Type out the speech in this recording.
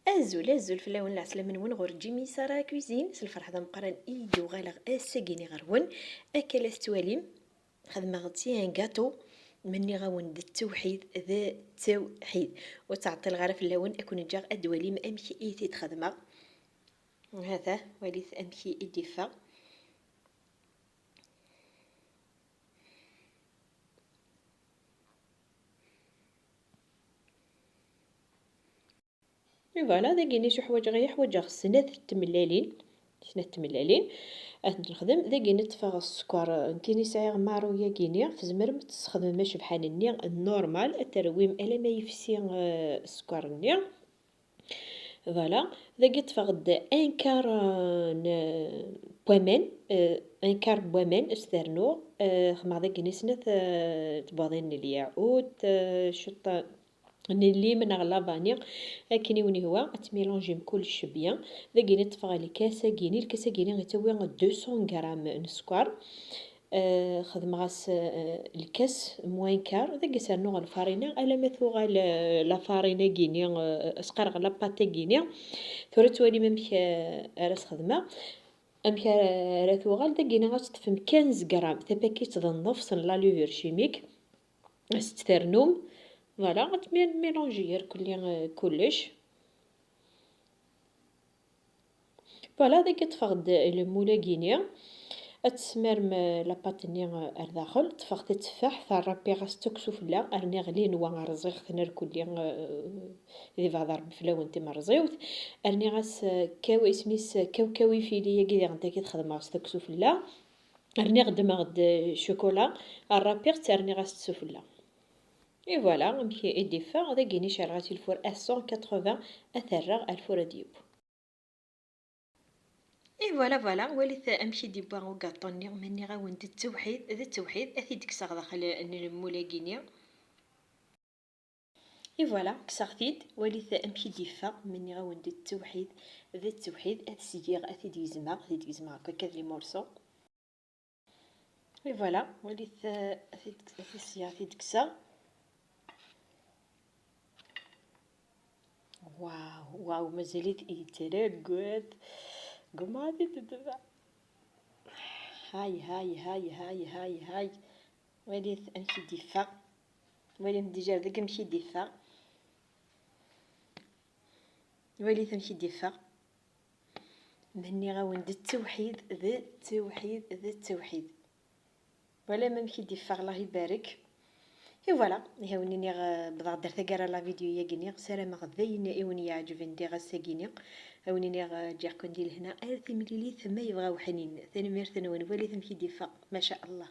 ازول فلاون العسلامة نون غور جيمي سارا كوزين سلفرح ذا مقران ايدو غالغ اساقيني غرون اكل استواليم خدمة غتي ان غاتو مني غاون ذا التوحيد ذا التوحيد وتعطي الغرف اللون اكون جاغ ادواليم امشي ايتي تخدمه وهذا وليث امشي الدفاع. فوالا ذاكيني شو حوايج غير حوايج سنة تملالين نخدم ذاكي نطفى السكر كيني سايغ مارويا كيني تزمرم تستخدم ماشي بحال النورمال الترويم الا ما يفسي السكر فوالا ذاكي تفقد ان كار بومان ان كار بومان استرنو خما ذاكي نسنت تباضين الياقوت شطة نلي من على فانيا هاكيني وني هو تميلونجيم كلشي بيان ذاكي نطفى لي كاسه كيني الكاسه كيني غيتاوي 200 غرام نسكر خدم غاس الكاس موين كار ذاك سرنو الفارينة الا مثوغا لا فارينة كينيا اسقر لا باتي كينيا ثورة توالي ممك راس خدمة امك راثوغال داكينا غتطفم 15 غرام تباكيت ذا النفس لا لوفر شيميك سترنوم فوالا غتميلونجي كلش فوالا داك تفقد المولا كينيا اتسمرم لاباطني رداخل تفاق تتفاح ثا ربي غاس تكسوف لا ارني غلين وا رزيق ثنا الكلي ذي بعض ربي فلا وانت مرزيوت ارني غاس كاوي سميس كاوكاوي فيليا كي غنتا كي تخدم غاس تكسوف لا ارني غد ما غد شوكولا الرابي ترني غاس تسوف لا اي فوالا نمشي ايدي فا داكيني شرغاتي الفور 180 اثرغ الفور ديوب. اي فوالا وليت امشي ديبا او كاطوني مني غاوند التوحيد ذا التوحيد اثي دكسا داخل المولاكينيا اي فوالا كساغتيد وليت امشي ديفا مني غاوند التوحيد ذا التوحيد اثي اثي ديزما هكا كاد لي مورسو اي فوالا وليت اثي دكسا واو مازالت يتراقد قوم غادي تدفع هاي وليت امشي ديفا وليت ديجا داك نمشي ديفا وليت نمشي ديفا مني غاوند التوحيد ذا التوحيد ولا ما نمشي ديفا الله يبارك اي فوالا هاوني بضا درت كرا لا فيديو يا كيني سلام غذاين ايوني يعجبني دي غا كيني هاوني جاكم ندير هنا ارثي مليلي ثم يبغاو حنين ثاني مير ثاني وليت نمشي ديفا ما شاء الله.